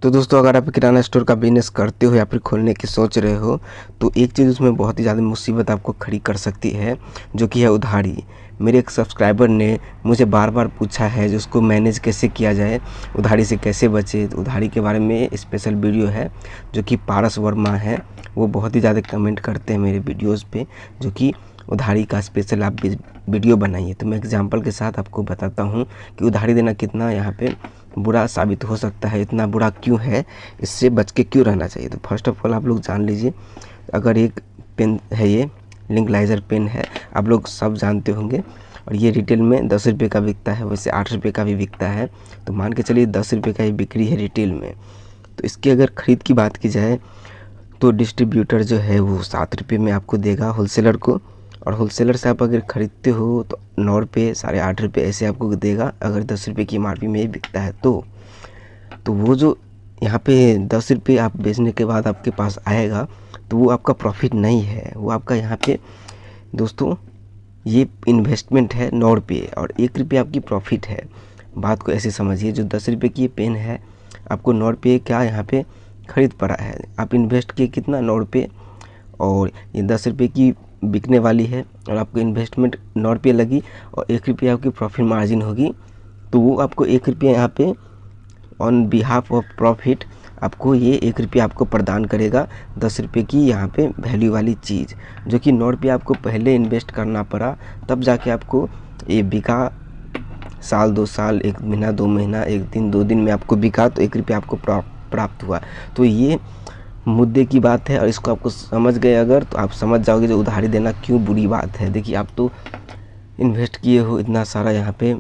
तो दोस्तों, अगर आप किराना स्टोर का बिज़नेस करते हो या फिर खोलने की सोच रहे हो, तो एक चीज़ उसमें बहुत ही ज़्यादा मुसीबत आपको खड़ी कर सकती है, जो कि है उधारी। मेरे एक सब्सक्राइबर ने मुझे बार-बार पूछा है, जो उसको मैनेज कैसे किया जाए, उधारी से कैसे बचे। तो उधारी के बारे में स्पेशल वीडियो है, जो कि पारस वर्मा है, वो बहुत ही ज़्यादा कमेंट करते हैं मेरे वीडियोज़ पे, जो कि उधारी का स्पेशल आप वीडियो बनाइए। तो मैं एग्जांपल के साथ आपको बताता हूँ कि उधारी देना कितना यहाँ पे बुरा साबित हो सकता है, इतना बुरा क्यों है, इससे बच के क्यों रहना चाहिए। तो फर्स्ट ऑफ ऑल आप लोग जान लीजिए, अगर एक पेन है, ये लिंकलाइजर पेन है, आप लोग सब जानते होंगे, और ये रिटेल में 10 रुपये का बिकता है, वैसे 8 रुपये का भी बिकता है। तो मान के चलिए 10 रुपये का ही बिक्री है रिटेल में। तो इसकी अगर ख़रीद की बात की जाए तो डिस्ट्रीब्यूटर जो है वो 7 रुपये में आपको देगा होलसेलर को, और होलसेलर से आप अगर ख़रीदते हो तो 9 रुपये, 8.5 रुपये ऐसे आपको देगा, अगर 10 रुपये की एमआरपी में ही बिकता है तो वो जो यहाँ पे 10 रुपये आप बेचने के बाद आपके पास आएगा, तो वो आपका प्रॉफिट नहीं है, वो आपका यहाँ पे दोस्तों ये इन्वेस्टमेंट है 9 रुपये, और 1 रुपये आपकी प्रॉफिट है। बात को ऐसे समझिए, जो 10 रुपये की ये पेन है, आपको 9 रुपये क्या यहाँ पे ख़रीद पड़ा है, आप इन्वेस्ट किए कितना 9 रुपये, और ये 10 रुपये की बिकने वाली है, और आपको इन्वेस्टमेंट 9 रुपये लगी, और 1 रुपये आपकी प्रॉफिट मार्जिन होगी। तो वो आपको 1 रुपये यहाँ पे ऑन बिहाफ ऑफ प्रॉफिट आपको ये 1 रुपये आपको प्रदान करेगा 10 रुपये की यहाँ पे वैल्यू वाली चीज़, जो कि 9 रुपये आपको पहले इन्वेस्ट करना पड़ा, तब जाके आपको ये बिका। साल 2 साल, 1 महीना 2 महीना, 1 दिन 2 दिन में आपको बिका, तो 1 रुपये आपको प्राप्त हुआ। तो ये मुद्दे की बात है, और इसको आपको समझ गए अगर, तो आप समझ जाओगे जो उधारी देना क्यों बुरी बात है। देखिए, आप तो इन्वेस्ट किए हो इतना सारा, यहाँ पे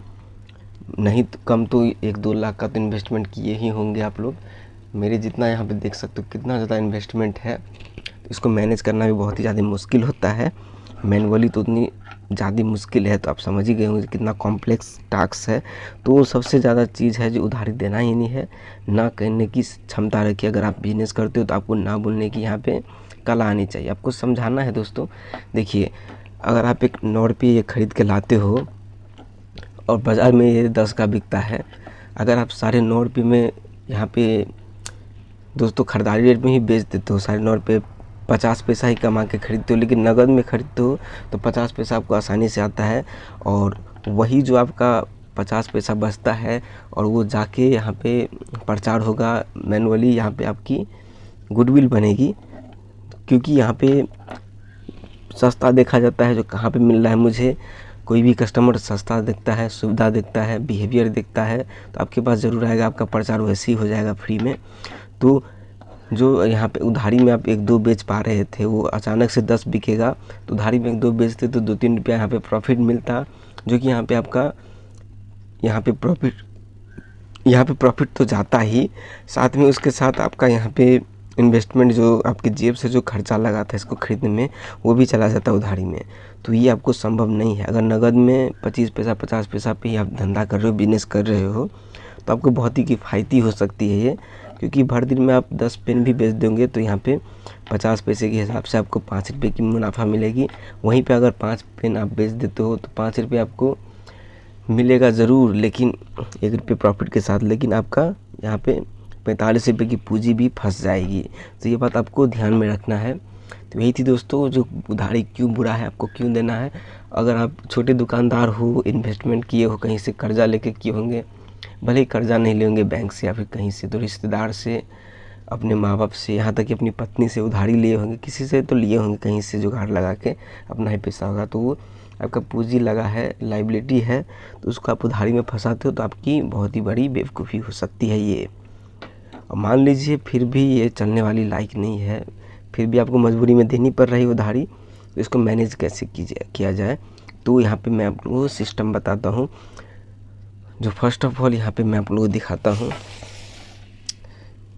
नहीं तो कम तो 1-2 लाख का तो इन्वेस्टमेंट किए ही होंगे आप लोग। मेरे जितना यहाँ पे देख सकते हो कितना ज़्यादा इन्वेस्टमेंट है। तो इसको मैनेज करना भी बहुत ही ज़्यादा मुश्किल होता है, मैनुअली तो उतनी ज़्यादा मुश्किल है। तो आप समझ ही गए होंगे कितना कॉम्प्लेक्स टास्क है। तो सबसे ज़्यादा चीज़ है जो उधारी देना ही नहीं है, ना कहने की क्षमता रखिए। अगर आप बिजनेस करते हो तो आपको ना बोलने की यहाँ पे कला आनी चाहिए, आपको समझाना है। दोस्तों देखिए, अगर आप एक 9 रुपये ये ख़रीद के लाते हो और बाज़ार में ये 10 का बिकता है, अगर आप 9.5 रुपये में यहाँ पे दोस्तों खरीदारी रेट में ही बेच देते हो, 9.5 रुपये 50 पैसा ही कमा के खरीदते हो, लेकिन नगद में खरीदते हो तो 50 पैसा आपको आसानी से आता है, और वही जो आपका 50 पैसा बचता है, और वो जाके यहाँ पे प्रचार होगा मैनुअली, यहाँ पे आपकी गुडविल बनेगी, क्योंकि यहाँ पे सस्ता देखा जाता है, जो कहाँ पे मिल रहा है मुझे। कोई भी कस्टमर सस्ता देखता है, सुविधा देखता है, बिहेवियर देखता है, तो आपके पास ज़रूर आएगा, आपका प्रचार वैसे ही हो जाएगा फ्री में। तो जो यहाँ पे उधारी में आप 1-2 बेच पा रहे थे, वो अचानक से 10 बिकेगा, तो उधारी में 1-2 बेचते तो 2-3 रुपया यहाँ पे प्रॉफिट मिलता, जो कि यहाँ पे आपका यहाँ पे प्रॉफिट तो जाता ही, साथ में उसके साथ आपका यहाँ पे इन्वेस्टमेंट जो आपकी जेब से जो खर्चा लगा था इसको ख़रीदने में, वो भी चला जाता है उधारी में। तो ये आपको संभव नहीं है। अगर नगद में 25 पैसा 50 पैसा पे ही आप धंधा कर रहे हो, बिजनेस कर रहे हो, तो आपको बहुत ही किफ़ायती हो सकती है ये, क्योंकि भर दिन में आप 10 पेन भी बेच देंगे तो यहाँ पे 50 पैसे के हिसाब से आपको 5 रुपये की मुनाफा मिलेगी। वहीं पे अगर 5 पेन आप बेच देते हो तो 5 रुपये आपको मिलेगा ज़रूर, लेकिन 1 रुपये प्रॉफिट के साथ, लेकिन आपका यहाँ पे 45 रुपये की पूंजी भी फंस जाएगी। तो ये बात आपको ध्यान में रखना है। तो यही थी दोस्तों, जो उधारी क्यों बुरा है, आपको क्यों देना है। अगर आप छोटे दुकानदार हो, इन्वेस्टमेंट किए हो, कहीं से कर्जा लेके किए होंगे, भले ही कर्जा नहीं ले होंगे बैंक से या फिर कहीं से, तो रिश्तेदार से, अपने माँ बाप से, यहाँ तक कि अपनी पत्नी से उधारी लिए होंगे, किसी से तो लिए होंगे, कहीं से जुगाड़ लगा के अपना ही पैसा होगा, तो वो आपका पूंजी लगा है, लाइबिलिटी है, तो उसको आप उधारी में फंसाते हो, तो आपकी बहुत ही बड़ी बेवकूफ़ी हो सकती है ये। और मान लीजिए फिर भी ये चलने वाली लायक नहीं है, फिर भी आपको मजबूरी में देनी पड़ रही उधारी, तो इसको मैनेज कैसे किया जाए। तो यहाँ पे मैं आप लोगों को सिस्टम बताता हूँ, जो फर्स्ट ऑफ ऑल यहाँ पे मैं आप लोगों को दिखाता हूँ।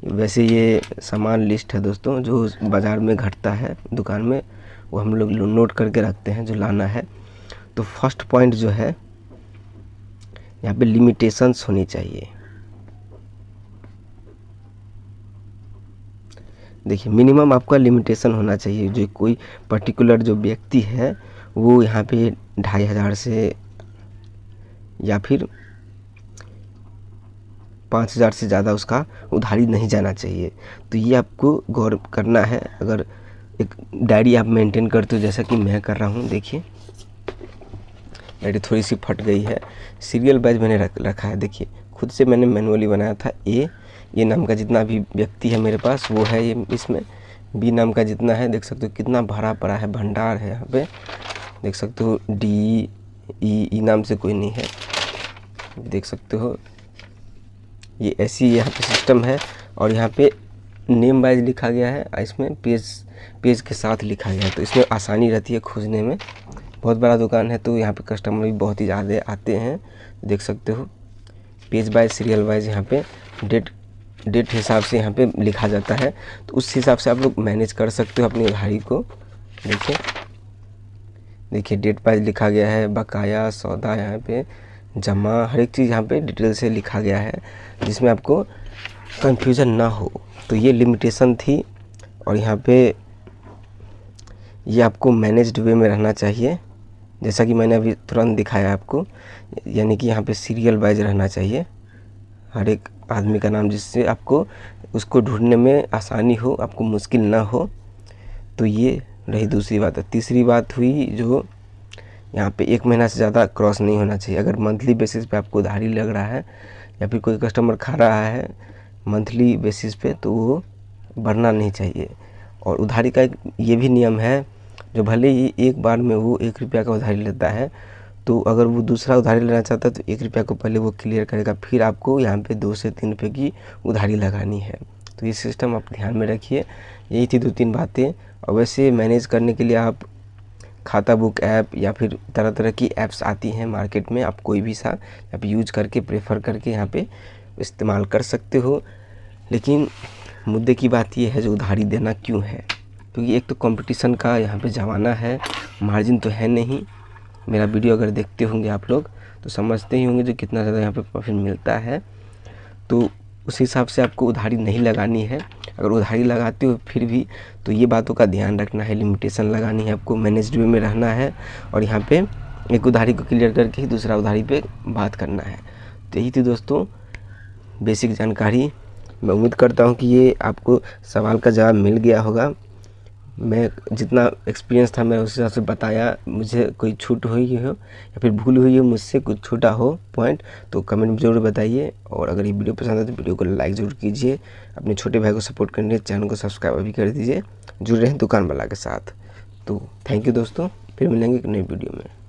वैसे ये सामान लिस्ट है दोस्तों, जो बाज़ार में घटता है दुकान में, वो हम लोग नोट करके रखते हैं जो लाना है। तो फर्स्ट पॉइंट जो है, यहाँ पे लिमिटेशंस होनी चाहिए। देखिए, मिनिमम आपका लिमिटेशन होना चाहिए। जो कोई पर्टिकुलर जो व्यक्ति है वो यहाँ पे 2,500 से या फिर 5,000 से ज़्यादा उसका उधारी नहीं जाना चाहिए। तो ये आपको गौर करना है। अगर एक डायरी आप मेंटेन करते हो जैसा कि मैं कर रहा हूँ, देखिए डायरी थोड़ी सी फट गई है, सीरियल वाइज मैंने रखा है। देखिए खुद से मैंने मैनुअली बनाया था। ए नाम का जितना भी व्यक्ति है मेरे पास वो है ये इसमें। बी नाम का जितना है देख सकते हो कितना भरा पड़ा है, भंडार है यहाँ पे, देख सकते हो। डी ई नाम से कोई नहीं है, देख सकते हो। ये ऐसी यहाँ पे सिस्टम है और यहाँ पे नेम वाइज लिखा गया है, इसमें पेज के साथ लिखा गया है, तो इसमें आसानी रहती है खोजने में। बहुत बड़ा दुकान है तो यहाँ पे कस्टमर भी बहुत ही ज़्यादा आते हैं, देख सकते हो। पेज वाइज सीरियल वाइज यहाँ पे डेट हिसाब से यहाँ पे लिखा जाता है, तो उस हिसाब से आप लोग मैनेज कर सकते हो अपनी उधारी को। देखिए डेट वाइज लिखा गया है, बकाया, सौदा, यहाँ पे जमा, हर एक चीज़ यहाँ पे डिटेल से लिखा गया है जिसमें आपको कंफ्यूजन ना हो। तो ये लिमिटेशन थी और यहाँ पे ये आपको मैनेज्ड वे में रहना चाहिए, जैसा कि मैंने अभी तुरंत दिखाया आपको। यानी कि यहाँ पे सीरियल वाइज रहना चाहिए हर एक आदमी का नाम, जिससे आपको उसको ढूंढने में आसानी हो, आपको मुश्किल ना हो। तो ये रही दूसरी बात। तीसरी बात हुई जो यहाँ पे 1 महीना से ज़्यादा क्रॉस नहीं होना चाहिए। अगर मंथली बेसिस पे आपको उधारी लग रहा है या फिर कोई कस्टमर खा रहा है मंथली बेसिस पे, तो वो बढ़ना नहीं चाहिए। और उधारी का एक ये भी नियम है, जो भले ही एक बार में वो 1 रुपया का उधारी लेता है, तो अगर वो दूसरा उधारी लेना चाहता है तो 1 रुपया को पहले वो क्लियर करेगा, फिर आपको यहाँ पे 2 से 3 रुपये की उधारी लगानी है। तो ये सिस्टम आप ध्यान में रखिए। यही थी 2-3 बातें। और वैसे मैनेज करने के लिए आप खाता बुक ऐप या फिर तरह तरह की ऐप्स आती हैं मार्केट में, आप कोई भी सा आप यूज करके प्रेफर करके यहाँ पे इस्तेमाल कर सकते हो। लेकिन मुद्दे की बात ये है जो उधारी देना क्यों है, क्योंकि एक तो कंपटीशन का यहाँ पे ज़माना है, मार्जिन तो है नहीं। मेरा वीडियो अगर देखते होंगे आप लोग तो समझते ही होंगे जो कितना ज़्यादा यहाँ पे प्रॉफिट मिलता है। तो उस हिसाब से आपको उधारी नहीं लगानी है। अगर उधारी लगाते हो फिर भी तो ये बातों का ध्यान रखना है, लिमिटेशन लगानी है, आपको मैनेज्ड वे में रहना है और यहाँ पे एक उधारी को क्लियर करके ही दूसरा उधारी पे बात करना है। तो यही थी दोस्तों बेसिक जानकारी। मैं उम्मीद करता हूँ कि ये आपको सवाल का जवाब मिल गया होगा। मैं जितना एक्सपीरियंस था मैं उस हिसाब से बताया। मुझे कोई छूट हुई हो या फिर भूल हुई हो, मुझसे कुछ छूटा हो पॉइंट, तो कमेंट में ज़रूर बताइए। और अगर ये वीडियो पसंद है तो वीडियो को लाइक ज़रूर कीजिए। अपने छोटे भाई को सपोर्ट करने चैनल को सब्सक्राइब भी कर दीजिए। जुड़े रहें दुकान वाला के साथ। तो थैंक यू दोस्तों, फिर मिलेंगे एक नई वीडियो में।